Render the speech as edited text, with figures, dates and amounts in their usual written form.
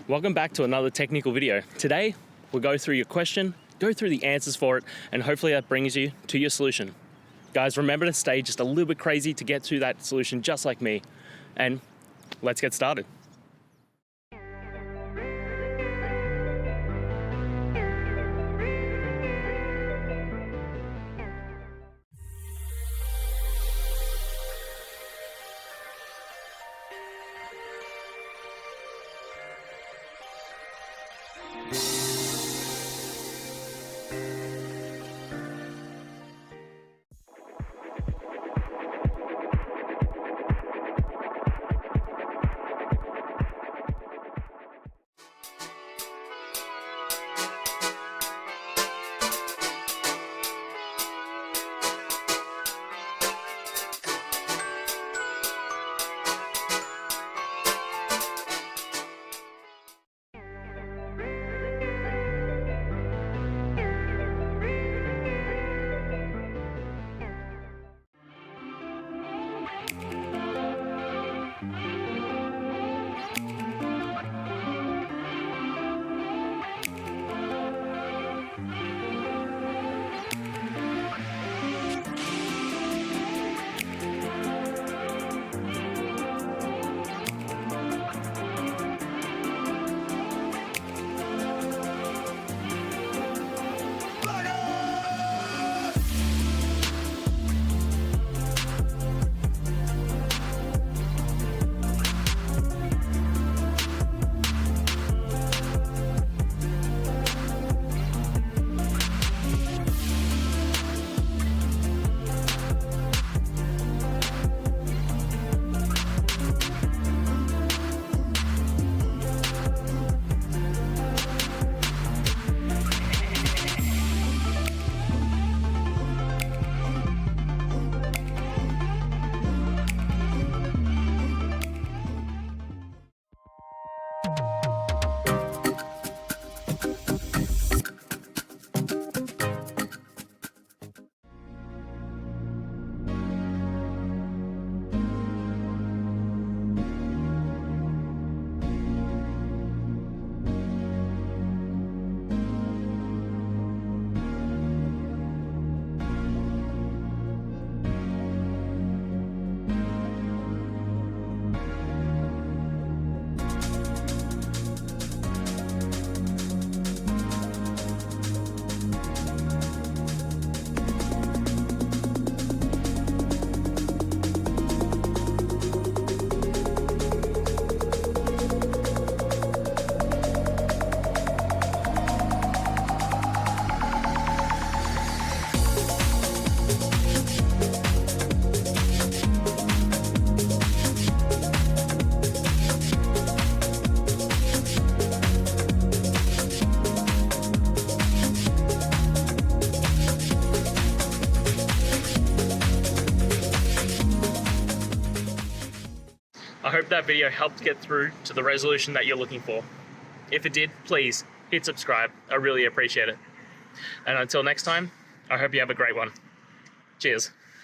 Welcome back to another technical video. Today, we'll go through your question, go through the answers for it, and hopefully that brings you to your solution. Guys, remember to stay just a little bit crazy to get to that solution just like me. And let's get started. I hope that video helped get through to the resolution that you're looking for. If it did, please hit subscribe. I really appreciate it. And until next time, I hope you have a great one. Cheers.